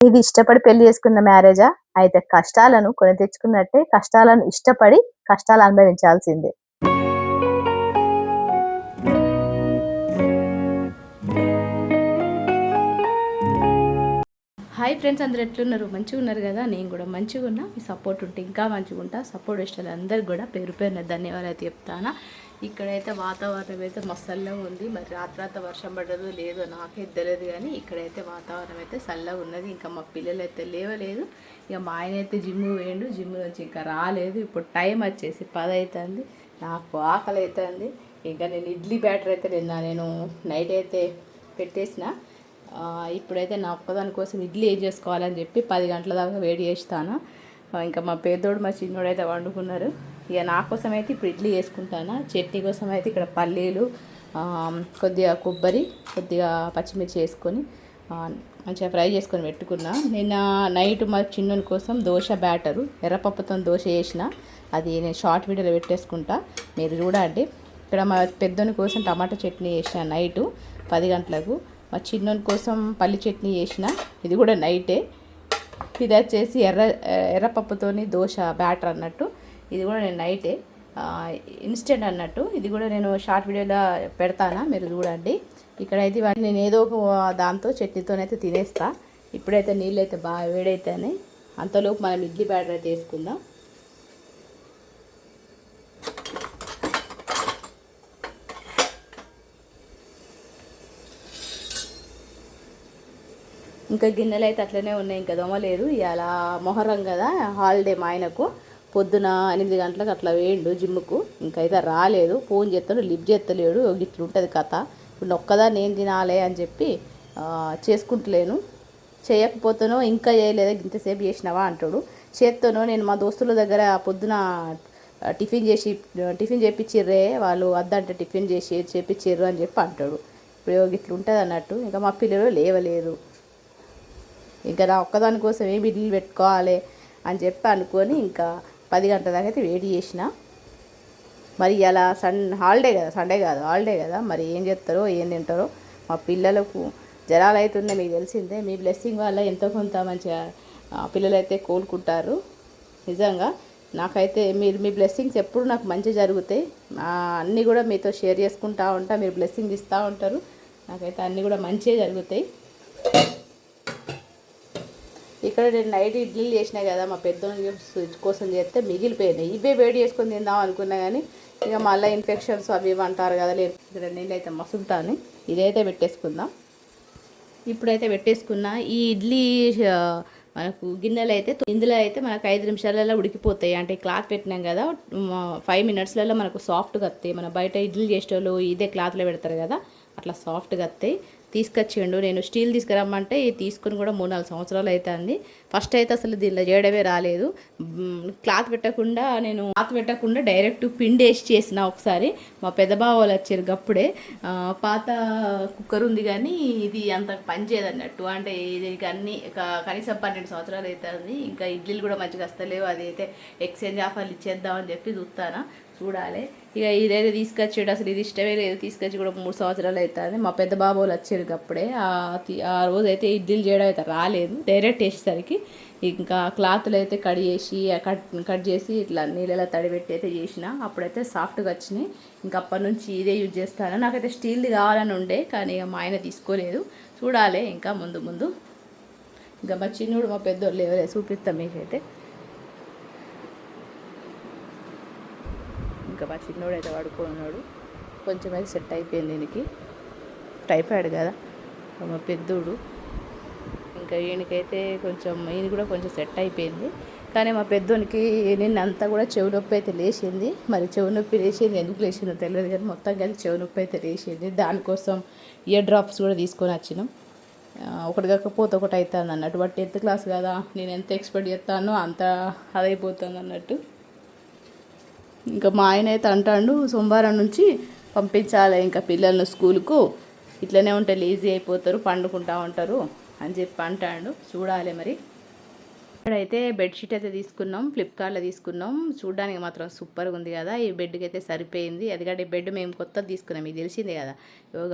ఇది ఇష్టపడి పెళ్లి చేసుకున్న మ్యారేజా? అయితే కష్టాలను కొని తెచ్చుకున్నట్టే కష్టాలను ఇష్టపడి కష్టాలు అనుభవించాల్సిందే. హాయ్ ఫ్రెండ్స్, అందరూ ఎట్లున్నారు? మంచిగా ఉన్నారు కదా? నేను కూడా మంచిగా ఉన్నా. మీ సపోర్ట్ ఉంటే ఇంకా మంచిగా ఉంటా. సపోర్ట్ ఇష్టాలు అందరికి కూడా పేరు పేరున ధన్యవాదాలు అయితే చెప్తాను. ఇక్కడైతే వాతావరణం అయితే మస్తల్లా ఉంది. మరి రాత్రి వర్షం పడ్డదో లేదో నాకైతే తెలియదు, కానీ ఇక్కడైతే వాతావరణం అయితే చల్లగా ఉన్నది. ఇంకా మా పిల్లలు అయితే లేవలేదు. ఇక మా ఆయన అయితే జిమ్ వేయండు, జిమ్ నుంచి ఇంకా రాలేదు. ఇప్పుడు టైం వచ్చేసి 10 అవుతుంది. నాకు ఆకలి అవుతుంది. ఇంకా నేను ఇడ్లీ బ్యాటర్ అయితే నేను నైట్ అయితే పెట్టేసిన. ఇప్పుడైతే నా ఒక్కదాని కోసం ఇడ్లీ ఏం చేసుకోవాలని చెప్పి 10 గంటల దాకా వేడి చేస్తాను. ఇంకా మా పెద్దోడు మా చిన్నోడు అయితే వండుకున్నారు. ఇక నా కోసం అయితే ఇప్పుడు ఇడ్లీ చేసుకుంటాను. చట్నీ కోసం అయితే ఇక్కడ పల్లీలు, కొద్దిగా కొబ్బరి, కొద్దిగా పచ్చిమిర్చి వేసుకొని మంచిగా ఫ్రై చేసుకొని పెట్టుకున్నా. నిన్న నైట్ మా చిన్నోని కోసం దోశ బ్యాటరు ఎర్రపప్పుతో దోశ వేసిన. అది నేను షార్ట్ వీడియోలో పెట్టేసుకుంటా, మీరు చూడండి. ఇక్కడ మా పెద్దోని కోసం టమాటా చట్నీ వేసిన నైటు 10 గంటలకు. మా చిన్నోని కోసం పల్లి చట్నీ చేసిన, ఇది కూడా నైటే. ఇది వచ్చేసి ఎర్రపప్పుతోని దోశ బ్యాటర్ అన్నట్టు, ఇది కూడా నేను నైటే ఇన్స్టెంట్ అన్నట్టు. ఇది కూడా నేను షార్ట్ వీడియోలో పెడతాను, మీరు చూడండి. ఇక్కడైతే ఇవన్నీ నేను ఏదో ఒక దాంతో చట్నీతోనైతే తినేస్తా. ఇప్పుడైతే నీళ్ళు అయితే బాగా వేడైతేనే, అంతలోపు మనం ఇడ్లీ బ్యాటర్ అయితే వేసుకుందాం. ఇంకా గిన్నెలు అయితే అట్లనే ఉన్నాయి, ఇంకా దొమలేదు. ఇవాళ మొహరం కదా, హాలిడే మా ఆయనకు. పొద్దున 8 గంటలకు అట్లా వేయండు జిమ్కు. ఇంకైతే రాలేదు. ఫోన్ చేస్తాడు, లిఫ్ట్ చేస్తలేడు. ఇట్లా ఉంటుంది కథ. ఇప్పుడు ఒక్కదా నేను తినాలి అని చెప్పి చేసుకుంటలేను. చేయకపోతేనో ఇంకా చేయలేదా ఇంతసేపు చేసినావా అంటాడు. చేత్తోనో నేను మా దోస్తుల దగ్గర పొద్దున టిఫిన్ చేపించిర్రే వాళ్ళు, వద్దంటే టిఫిన్ చేసి చేపించిర్రు అని చెప్పి అంటాడు. ఇప్పుడు ఇట్లా ఉంటుంది అన్నట్టు. ఇంకా మా పిల్లలు లేవలేదు. ఇంకా నా ఒక్కదాని కోసం ఏమి ఇడ్లీ పెట్టుకోవాలి అని చెప్పి అనుకొని ఇంకా 10 గంటల దాకా అయితే వెయిట్ చేసిన. మరి ఇలా హాలిడే కదా, సండే కాదు హాలిడే కదా, మరి ఏం చేస్తారో ఏం తింటారో. మా పిల్లలకు జ్వరాలు అవుతున్నాయి, మీకు తెలిసిందే. మీ బ్లెస్సింగ్ వల్ల ఎంతో కొంత మంచిగా పిల్లలు అయితే కోలుకుంటారు. నిజంగా నాకైతే మీ బ్లెస్సింగ్స్ ఎప్పుడు నాకు మంచి జరుగుతాయి. అన్నీ కూడా మీతో షేర్ చేసుకుంటూ ఉంటా, మీరు బ్లెస్సింగ్ ఇస్తూ ఉంటారు. నాకైతే అన్నీ కూడా మంచిగా జరుగుతాయి. ఇక్కడ నేను నైట్ ఇడ్లీలు చేసినా కదా, మా పెద్దోని కోసం చేస్తే మిగిలిపోయినాయి. ఇవే వేడి చేసుకొని తిందాం అనుకున్నా, కానీ ఇక మళ్ళీ ఇన్ఫెక్షన్స్ అవి ఇవి అంటారు కదా. లేదు, ఇక్కడ నీళ్ళు అయితే మసులుతాను. ఇదైతే పెట్టేసుకుందాం. ఇప్పుడైతే పెట్టేసుకున్నా. ఈ ఇడ్లీ మనకు గిన్నెలు అయితే ఇందులో అయితే మనకు 5 నిమిషాలలో ఉడికిపోతాయి. అంటే క్లాత్ పెట్టినాం కదా, 5 మినిట్స్లలో మనకు సాఫ్ట్గా వస్తాయి. మన బయట ఇడ్లీ చేసేటోళ్ళు ఇదే క్లాత్లో పెడతారు కదా, అట్లా సాఫ్ట్గా వస్తాయి. తీసుకొచ్చిండు. నేను స్టీల్ తీసుకురమ్మంటే తీసుకుని కూడా 3-4 సంవత్సరాలు అవుతుంది. ఫస్ట్ అయితే అసలు దీనిలో చేయడమే రాలేదు. క్లాత్ పెట్టకుండా డైరెక్ట్ పిండి వేసి చేసిన. ఒకసారి మా పెద్ద బావ వాళ్ళు వచ్చారు గప్పుడే. పాత కుక్కర్ ఉంది కానీ ఇది అంత పనిచేయదన్నట్టు. అంటే ఇది అన్నీ కనీసం 12 సంవత్సరాలు అవుతుంది. ఇంకా ఇడ్లీలు కూడా మంచిగా వస్తలేవు. అది అయితే ఎక్స్చేంజ్ ఆఫర్లు ఇచ్చేద్దామని చెప్పి చూస్తాను, చూడాలి. ఇక ఇదైతే తీసుకొచ్చాడు. అసలు ఇది ఇష్టమే లేదు. తీసుకొచ్చి కూడా 3 సంవత్సరాలు అవుతుంది. మా పెద్ద బాబోలు వచ్చారు అప్పుడే. ఆ రోజు అయితే ఇడ్లీలు చేయడం అయితే రాలేదు. డైరెక్ట్ వేసేసరికి ఇంకా క్లాత్లు అయితే కట్ చేసి ఇట్లా నీళ్ళలో తడిపెట్టి అయితే చేసిన. అప్పుడైతే సాఫ్ట్గా వచ్చినాయి. ఇంకా అప్పటి నుంచి ఇదే యూజ్ చేస్తాను. నాకైతే స్టీల్ది కావాలని ఉండే, కానీ ఇక మా ఆయన తీసుకోలేదు. చూడాలి ఇంకా ముందు. ఇంకా మా చిన్నోడు మా పెద్దోళ్ళు ఎవరే చూపిస్తాం మీకైతే. ఇంకా మా చిన్నోడు అయితే పడుకున్నాడు. కొంచెం అయితే సెట్ అయిపోయింది. దీనికి టైఫాయిడ్ కదా మా పెద్దోడు. ఇంకా ఈయనకైతే ఈయన కూడా కొంచెం సెట్ అయిపోయింది. కానీ మా పెద్దోనికి నిన్నంతా కూడా చెవి నొప్పి అయితే లేచింది. మరి చెవి నొప్పి లేచింది, ఎందుకు లేచిందో తెలియదు, కానీ మొత్తం కలిసి చెవి నొప్పి అయితే లేచింది. దానికోసం ఇయర్ డ్రాప్స్ కూడా తీసుకొని వచ్చినాం. ఒకటి కాకపోతే ఒకటి అవుతుంది అన్నట్టు. బట్ 10th క్లాస్ కదా, నేను ఎంత ఎక్స్పెక్ట్ చేస్తానో అంత అదైపోతుంది అన్నట్టు. ఇంకా మా ఆయన అయితే అంటాడు, సోమవారం నుంచి పంపించాలి ఇంకా పిల్లలను స్కూల్కు. ఇట్లనే ఉంటే లేజీ అయిపోతారు, పండుకుంటూ ఉంటారు అని చెప్పి అంటాడు. చూడాలి మరి. ఇక్కడైతే బెడ్షీట్ అయితే తీసుకున్నాం, ఫ్లిప్కార్ట్లో తీసుకున్నాం. చూడడానికి మాత్రం సూపర్గా ఉంది కదా. ఈ బెడ్కి అయితే సరిపోయింది. ఎందుకంటే బెడ్ మేము కొత్తది తీసుకున్నాం, మీకు తెలిసిందే కదా.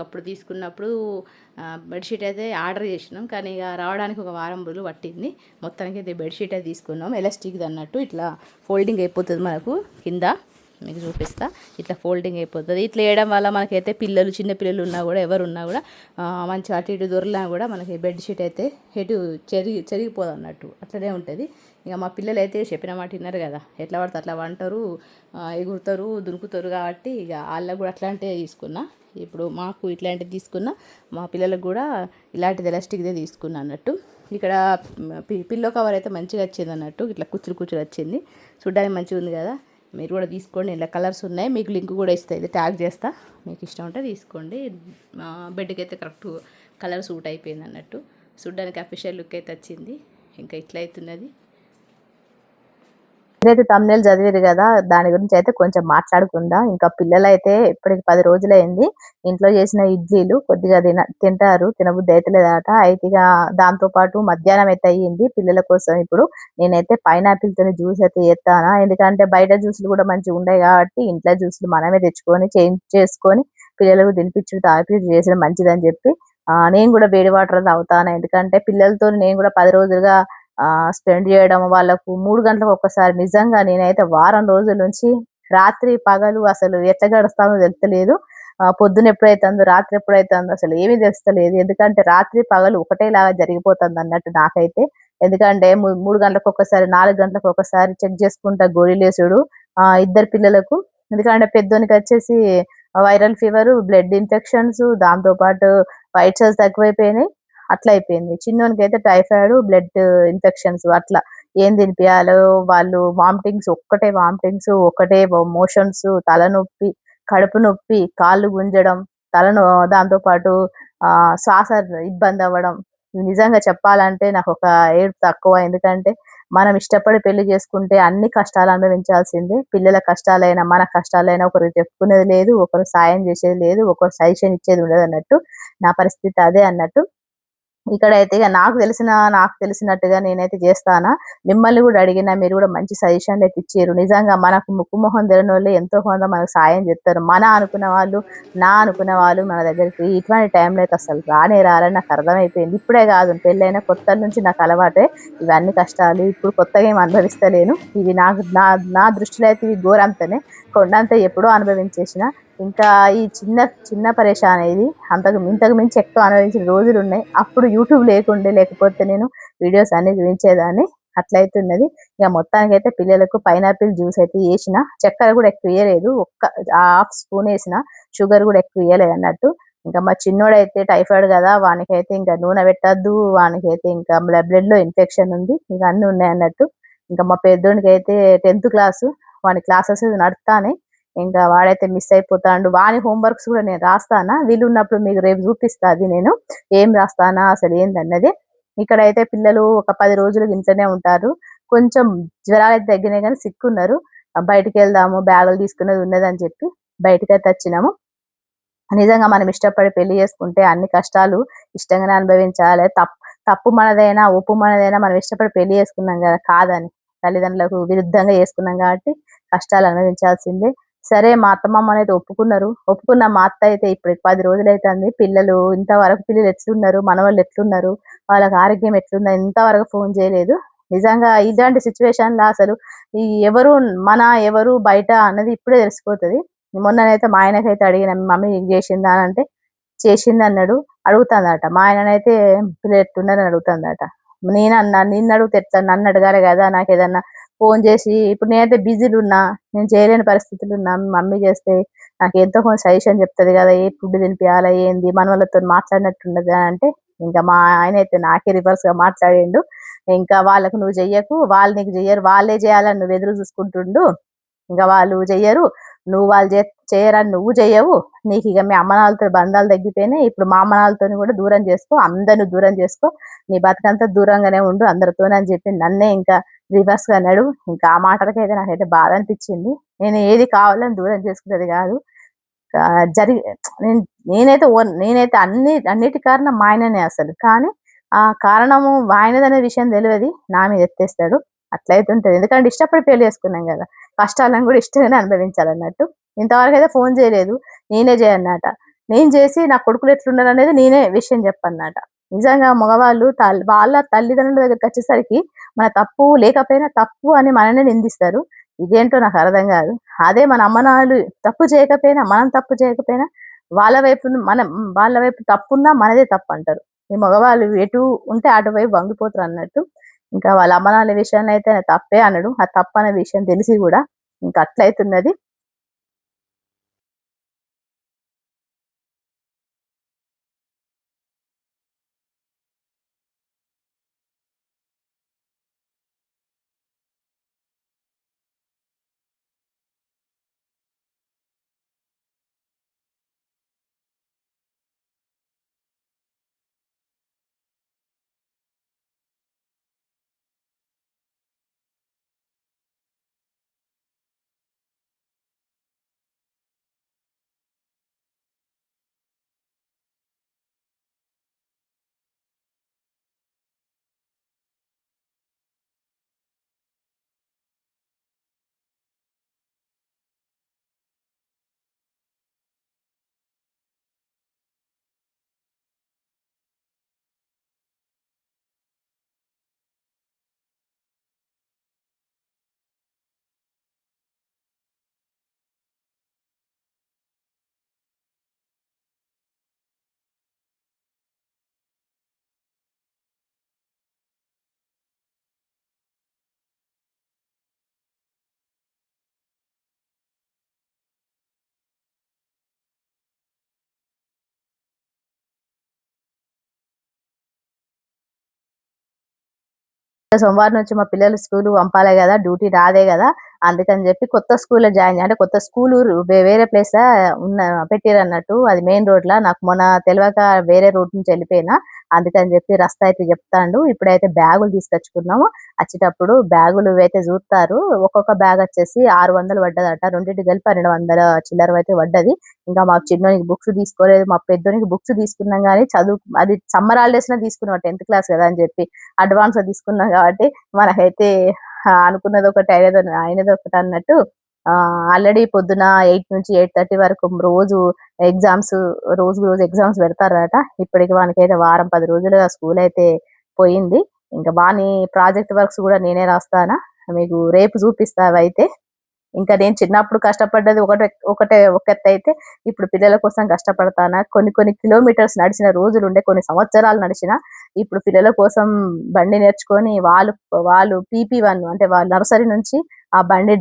అప్పుడు తీసుకున్నప్పుడు బెడ్షీట్ అయితే ఆర్డర్ చేసినాం, కానీ ఇక రావడానికి ఒక వారం రోజులు పట్టింది. మొత్తానికి అయితే బెడ్షీట్ అయితే తీసుకున్నాం. ఎలాస్టిక్ది అన్నట్టు ఇట్లా ఫోల్డింగ్ అయిపోతుంది మనకు కింద. మీకు చూపిస్తా, ఇట్లా ఫోల్డింగ్ అయిపోతుంది. ఇట్లా వేయడం వల్ల మనకైతే పిల్లలు, చిన్న పిల్లలు ఉన్నా కూడా, ఎవరు ఉన్నా కూడా మంచిగా అటు ఇటు దొరలా కూడా మనకి బెడ్షీట్ అయితే ఎటు చెరిగిపోదు అన్నట్టు, అట్లనే ఉంటుంది. ఇక మా పిల్లలు అయితే చెప్పిన మాట విన్నారు కదా, ఎట్లా పడితే అట్లా వంటారు, ఎగురుతారు, దునుకుతారు. కాబట్టి ఇక వాళ్ళకు కూడా అట్లాంటివి తీసుకున్నా. ఇప్పుడు మాకు ఇట్లాంటివి తీసుకున్నా, మా పిల్లలకు కూడా ఇలాంటిది ఎలాస్టిక్దే తీసుకున్నా అన్నట్టు. ఇక్కడ పిల్లో కవర్ అయితే మంచిగా వచ్చింది అన్నట్టు, ఇట్లా కుచ్చులు కుచ్చులు వచ్చింది. చూడడానికి మంచిగా ఉంది కదా. మీరు కూడా తీసుకోండి. ఇలా కలర్స్ ఉన్నాయి, మీకు లింక్ కూడా ఇస్తాయి, ఇది ట్యాగ్ చేస్తా. మీకు ఇష్టం ఉంటే తీసుకోండి. బెడ్కి అయితే కరెక్ట్ కలర్ సూట్ అయిపోయింది అన్నట్టు. చూడ్డానికి అఫీషియల్ లుక్ అయితే వచ్చింది. ఇంకా ఇట్లా అవుతున్నది. మీరైతే తమ్నేల్ చదివారు కదా, దాని గురించి అయితే కొంచెం మాట్లాడుకుందాం. ఇంకా పిల్లలు అయితే ఇప్పటికి 10 రోజులైంది. ఇంట్లో చేసిన ఇడ్లీలు కొద్దిగా తింటారు, తినబుద్ధి అయితలేదట. అయితే ఇక దాంతో పాటు మధ్యాహ్నం అయితే అయ్యింది. పిల్లల కోసం ఇప్పుడు నేనైతే పైనాపిల్ తోని జ్యూస్ అయితే చేస్తానా. ఎందుకంటే బయట జ్యూసులు కూడా మంచిగా ఉండవు కాబట్టి ఇంట్లో జ్యూసులు మనమే తెచ్చుకొని చేంజ్ చేసుకొని పిల్లలకు తినిపించుడు తాగిపించుడు చేసిన మంచిదని చెప్పి నేను కూడా వేడి వాటర్ తాగుతాను. ఎందుకంటే పిల్లలతో నేను కూడా 10 రోజులుగా స్పెండ్ చేయడం, వాళ్ళకు 3 గంటలకు ఒక్కసారి నిజంగా నేనైతే వారం రోజుల నుంచి రాత్రి పగలు అసలు ఎట్లా గడుస్తానో తెలుస్తలేదు. పొద్దున ఎప్పుడైతుందో, రాత్రి ఎప్పుడైతుందో అసలు ఏమీ తెలుస్తలేదు. ఎందుకంటే రాత్రి పగలు ఒకటేలాగా జరిగిపోతుంది అన్నట్టు నాకైతే. ఎందుకంటే 3 గంటలకు ఒక్కసారి, 4 గంటలకు ఒకసారి చెక్ చేసుకుంటా గోళీలేసుడు ఇద్దరు పిల్లలకు. ఎందుకంటే పెద్దోనికి వచ్చేసి వైరల్ ఫీవర్, బ్లడ్ ఇన్ఫెక్షన్స్, దాంతో పాటు వైట్ సెల్స్ తక్కువైపోయినాయి. అట్లా అయిపోయింది. చిన్నోనికైతే టైఫాయిడ్, బ్లడ్ ఇన్ఫెక్షన్స్ అట్లా. ఏం తినిపియాలో వాళ్ళు వామిటింగ్స్, ఒక్కటే వామిటింగ్స్, ఒకటే మోషన్స్, తలనొప్పి, కడుపు నొప్పి, కాళ్ళు గుంజడం, దాంతో పాటు శ్వాస ఇబ్బంది అవ్వడం. నిజంగా చెప్పాలంటే నాకు ఒక ఏడుపు తక్కువ. ఎందుకంటే మనం ఇష్టపడి పెళ్లి చేసుకుంటే అన్ని కష్టాలు అనుభవించాల్సిందే. పిల్లల కష్టాలైనా, మన కష్టాలైనా ఒకరికి చెప్పుకునేది లేదు, ఒకరు సాయం చేసేది లేదు, ఒకరు సజెషన్ ఇచ్చేది ఉండదు అన్నట్టు. నా పరిస్థితి అదే అన్నట్టు. ఇక్కడైతే ఇక నాకు తెలిసినట్టుగా నేనైతే చేస్తానా. మిమ్మల్ని కూడా అడిగినా, మీరు కూడా మంచి సజెషన్లు అయితే ఇచ్చిర్రు. నిజంగా మనకు ముక్కు మొహం తెలవనోళ్ళే ఎంతో కొంత మనకు సాయం చేస్తారు. అనుకున్న వాళ్ళు, నా అనుకున్న వాళ్ళు మన దగ్గరికి ఇటువంటి టైంలో అయితే అసలు రానే రారని నాకు అర్థమైపోయింది. ఇప్పుడే కాదు, పెళ్ళైన కొత్తల నుంచి నాకు అలవాటే ఇవన్నీ కష్టాలు. ఇప్పుడు కొత్తగా ఏమి అనుభవిస్తలేను. ఇవి నాకు నా నా దృష్టిలో అయితే ఇవి ఘోరంతనే. కొండంత ఎప్పుడో అనుభవించేసిన. ఇంకా ఈ చిన్న చిన్న పరేషాన్ ఇది ఇంతకు మించి ఎక్కువ అనుభవించిన రోజులున్నాయి. అప్పుడు యూట్యూబ్ లేకపోతే నేను వీడియోస్ అన్ని చూపించేదాన్ని. అట్లయితున్నది. ఇక మొత్తానికైతే పిల్లలకు పైనాపిల్ జ్యూస్ అయితే చేసిన. చక్కెర కూడా ఎక్కువ వేయలేదు, ఒక్క హాఫ్ స్పూన్ వేసిన. షుగర్ కూడా ఎక్కువ వేయలేదు అన్నట్టు. ఇంకా మా చిన్నోడైతే టైఫాయిడ్ కదా, వానికైతే ఇంకా నూనె పెట్టద్దు, వానికైతే ఇంకా బ్లడ్ లో ఇన్ఫెక్షన్ ఉంది, ఇంకా అన్ని ఉన్నాయి అన్నట్టు. ఇంకా మా పెద్దోడికి అయితే 10th క్లాసు, వాని క్లాసెస్ నడుస్తానే. ఇంకా వాడైతే మిస్ అయిపోతాండు. వాని హోంవర్క్స్ కూడా నేను రాస్తానా, వీలున్నప్పుడు మీకు రేపు చూపిస్తా అది నేను ఏం రాస్తానా అసలు ఏందన్నది. ఇక్కడైతే పిల్లలు ఒక 10 రోజులు ఇంట్లోనే ఉంటారు. కొంచెం జ్వరాలు అయితే తగ్గినాయి కానీ సిక్కున్నారు. బయటికి వెళ్దాము, బ్యాగులు తీసుకునేది ఉన్నదని చెప్పి బయటకైతే వచ్చినాము. నిజంగా మనం ఇష్టపడి పెళ్లి చేసుకుంటే అన్ని కష్టాలు ఇష్టంగానే అనుభవించాలి. తప్పు మనదైనా, ఒప్పు మనదైనా మనం ఇష్టపడి పెళ్లి చేసుకున్నాం కదా, కాదని తల్లిదండ్రులకు విరుద్ధంగా చేసుకున్నాం కాబట్టి కష్టాలు అనుభవించాల్సిందే. సరే, మా అత్తమామ అయితే ఒప్పుకున్న మా అత్త అయితే ఇప్పుడు 10 రోజులైతుంది. ఇంతవరకు పిల్లలు ఎట్లున్నారు, మనవాళ్ళు ఎట్లున్నారు, వాళ్ళకి ఆరోగ్యం ఎట్లుందో ఇంతవరకు ఫోన్ చేయలేదు. నిజంగా ఇలాంటి సిచ్యువేషన్‌లో అసలు ఎవరు బయట అన్నది ఇప్పుడే తెలిసిపోతది. మొన్ననైతే మా ఆయనకైతే అడిగిన, "మీ మమ్మీ నీకు చేసిందా?" అనంటే, "చేసిందన్నాడు." అడుగుతాందట. మా ఆయననైతే పిల్లలు ఎట్లున్నారని అడుగుతాందట. నేనన్నా, నిన్నడిగితే ఎట్లా, నన్ను అడగాలి గదా! నాకేదన్నా ఫోన్ చేసి, ఇప్పుడు నేనైతే బిజీలో ఉన్నా, నేను చేయలేని పరిస్థితుల్లో ఉన్నా. మీ మమ్మీ చేస్తే నాకు ఎంతో కొంత సజెషన్ చెప్తది గదా! ఏ ఫుడ్ తినిపియాలా, ఏంది, మనోళ్ళతోని మాట్లాడినట్టుండదు అంటే, ఇంకా మా ఆయనైతే నాకే రివర్స్‌గా మాట్లాడిండు. ఇంకా వాళ్ళకి నువ్వు చెయ్యకు, వాళ్ళు నీకు చెయ్యరు, వాళ్ళే చేయాలని నువ్వు ఎదురు చూసుకుంటుండు. ఇంక వాళ్ళు చెయ్యరు. నువ్వు వాళ్ళు చెయ్యరని నువ్వు చెయ్యవు. నీకిగ మీ అమ్మ నాన్నలతో బంధాలు తగ్గిపోయినాయి. ఇప్పుడు మా అమ్మ నాన్నలతోని కూడా దూరం చేసుకో. అందరిని దూరం చేసుకో. నీ బతుకంతా దూరంగానే ఉండు అందరితోని అని చెప్పి నన్నే ఇంకా రివర్స్‌గా అన్నాడు. ఇంకా ఆ మాటలకైతే నాకైతే బాధ అనిపించింది. నేను ఏది కావాలని దూరం చేసుకునేది కాదు. ఆహ్, జరిగి నేను నేనైతే అన్నిటి కారణం మా ఆయననే అసలు. కానీ ఆ కారణము ఆయనదనే విషయం తెలవది. నా మీద ఎత్తేస్తాడు. అట్లయితే ఉంటది. ఎందుకంటే ఇష్టపడి పెళ్లి చేసుకున్నాం గదా! కష్టాలను గూడా ఇష్టంగానే అనుభవించాలన్నట్టు. ఇంతవరకైతే ఫోను జేయలేదు. నేనే జేయన్నట. నేను జేసి నా కొడుకులు ఎట్లున్నారనేది నేనే విషయం చెప్పన్నట. నిజంగా మగవాళ్ళు వాళ్ళ తల్లిదండ్రుల దగ్గరికొచ్చేసరికి మన తప్పు లేకపోయినా తప్పు అని మనల్నే నిందిస్తారు. ఇదేంటో నాకు అర్థం గాదు. అదే మన అమ్మ నాన్నలు తప్పు చేయకపోయినా, మనం తప్పు చేయకపోయినా వాళ్ళ వైపు మనం వాళ్ళ వైపు తప్పున్నా మనదే తప్పంటారు. ఈ మగవాళ్ళు ఎటు ఉంటే అటువైపు వంగిపోతారన్నట్టు. ఇంకా వాళ్ళ అమ్మ నాన్నల విషయంలో అయితే తప్పే అనడు. ఆ తప్పనే విషయం తెలిసి గూడా ఇంక అట్లయితున్నది. సోమవారం నుంచి మా పిల్లలు స్కూలుకి పంపాలే గదా! డ్యూటీ నాదే గదా! అందుకని జెప్పి కొత్త స్కూల్‌లో జాయిన్ అంటే కొత్త స్కూలు వేరే ప్లేస్‌ల ఉన్న పెట్టిరన్నట్టు. అది మెయిన్ రోడ్‌ల. నాకు మొన్న తెలవక వేరే రూట్ నుంచి ఎళ్ళిపోయినా. అందుకని జెప్పి రస్తా అయితే జెప్తాండు. ఇప్పుడైతే బ్యాగులు తీసుకొచ్చుకున్నాము. అచ్చేటప్పుడు బ్యాగులు అయితే జూత్తారు. ఒక్కొక్క బ్యాగ్ వచ్చేసి 600 పడ్డదట. రెండిటికి కలిపి 1200 చిల్లరవైతే పడ్డది. ఇంకా మా చిన్నోనికి బుక్స్ తీసుకోలేదు. మా పెద్దోనికి బుక్స్ తీసుకున్నాం గానీ అది సమ్మర్ హాలిడేస్‌లో తీసుకున్నాం 10థ్ క్లాస్ గదా! అని జెప్పి. అడ్వాన్స్‌గా తీసుకున్నాం గాబట్టి మనకైతే అనుకున్నదొకటి అయినదొకటి అన్నట్టు ఆల్రెడీ పొద్దున 8-8:30 వరకు రోజు ఎగ్జామ్స్ రోజుకు రోజు ఎగ్జామ్స్ పెడతారట. ఇప్పటికి వానికైతే వారం, 10 రోజులుగా స్కూలయితే పోయింది. ఇంక వాని ప్రాజెక్ట్ వర్క్స్ గూడా నేనే రాస్తానా. మీకు రేపు జూపిస్తా అవైతే. ఇంకా నేను చిన్నప్పుడు కష్టపడ్డది ఒక ఎత్తయితే, ఇప్పుడు పిల్లల కోసం కష్టపడతానా. కొన్ని కొన్ని కిలోమీటర్స్ నడిచిన రోజులుండే, కొన్ని సంవత్సరాలు నడిచినా, ఇప్పుడు పిల్లల కోసం బండి నేర్చుకొని వాళ్ళు వాళ్ళు పీపీ1 అంటే వాళ్ళు నర్సరీ నుంచి ఆ బండి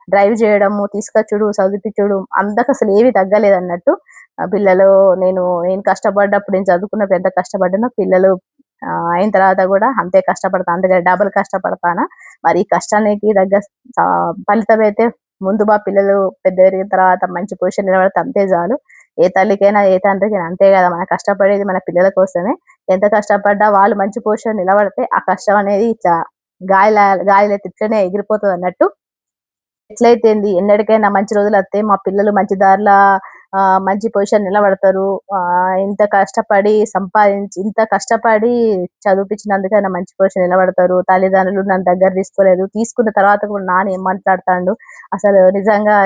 డ్రైవ్ జేయడము, తీసుకొచ్చుడు, చదివిపిచ్చుడు అంతకసలు ఏవి తగ్గలేదన్నట్టు. పిల్లలు నేను కష్టపడ్డప్పుడు నేను చదువుకున్నప్పుడు ఎంత కష్టపడ్డానో పిల్లలు అయిన తర్వాత గూడా అంతే కష్టపడతా. అందుకే డబుల్ కష్టపడతానా. మరి ఈ కష్టానికి తగ్గ ఫలితమైతే ముందు మా పిల్లలు పెద్ద పెరిగిన తర్వాత మంచి పొజిషన్ నిలబడితే అంతే చాలు. ఏ తల్లికైనా, ఏ తండ్రికైనా అంతే గదా! మనం కష్టపడేది మన పిల్లల కోసమే. ఎంత కష్టపడ్డా వాళ్ళు మంచి పొజిషన్ నిలబడితే, ఆ కష్టం అనేది ఇట్లా గాలిలా గాలిలో ఇట్లనే ఎగిరిపోతదన్నట్టు. ఎట్లయితేంది ఎన్నటికైనా మంచి రోజులొత్తయి. మా పిల్లలు మంచి దారిలా మంచి పొజిషన్ నిలబడతారు. ఇంత కష్టపడి సంపాదించి ఇంత కష్టపడి చదివిపించినందుకైనా మంచి పొజిషన్ నిలబడతారు. తల్లిదండ్రులు నన్ను దగ్గర తీసుకోలేదు. తీసుకున్న తర్వాత కూడా నాన్న ఏం మాట్లాడతాండు. అసలు నిజంగా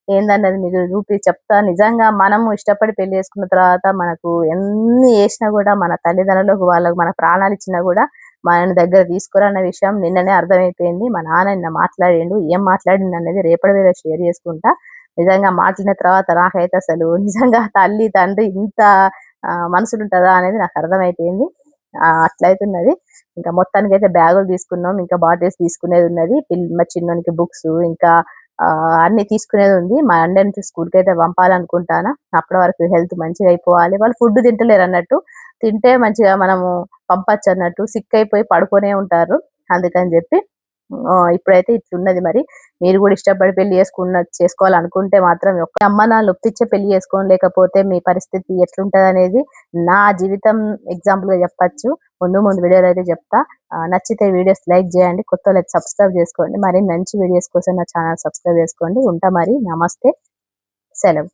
ఏందన్నది మీకు చెప్తా. నిజంగా మనము ఇష్టపడి పెళ్లి చేసుకున్న తర్వాత మనకు ఎన్ని చేసినా గూడా మన తల్లిదండ్రులకు వాళ్ళకి మన ప్రాణాలిచ్చినా గూడా మనల్ని దగ్గర తీసుకోరన్న విషయం నిన్ననే అర్థమైపోయింది. మా నాన్న నిన్న మాట్లాడిండు. ఏం మాట్లాడిండనేది రేపటి వేళ షేర్ చేసుకుంటా. నిజంగా మాట్లాడిన తర్వాత నాకైతే అసలు నిజంగా తల్లి, తండ్రి ఇంత మనసులుంటదా అనేది నాకు అర్థమైపోయింది. అట్లయితున్నది. ఇంకా మొత్తానికైతే బ్యాగులు తీసుకున్నాం. ఇంకా బాటిల్స్ తీసుకునేదున్నది. మా చిన్నోనికి బుక్స్ ఇంకా అన్నీ తీసుకునేదుంది. మా అన్నయ్యని స్కూలుకైతే పంపాలనుకుంటానా. అప్పటి వరకు హెల్త్ మంచిగా అయిపోవాలి. వాళ్ళు ఫుడ్ తింటలేరన్నట్టు. తింటే మంచిగా మనము పంపొచ్చన్నట్టు. సిక్ అయిపోయి పడుకొనే ఉంటారు. అందుకని జెప్పి ఇప్పుడైతే ఇట్లున్నది మరి. మీరు గూడా ఇష్టపడి పెళ్లి చేసుకోవాలనుకుంటే మాత్రం అమ్మ నాన్నలు ఒప్పించే పెళ్లి చేసుకోండి. లేకపోతే మీ పరిస్థితి ఎట్లుంటదనేది నా జీవితం ఎగ్జాంపుల్‌గా చెప్పచ్చు. ముందు ముందు వీడియోలో అయితే చెప్తా. నచ్చితే వీడియోస్ లైక్ జేయండి. కొత్తోళ్ళైతే సబ్స్క్రైబ్ జేసుకోండి. మరిన్ని మంచి వీడియోస్ కోసం నా ఛానల్ సబ్స్క్రైబ్ జేసుకోండి. ఉంటా మరి. నమస్తే. సెలవు.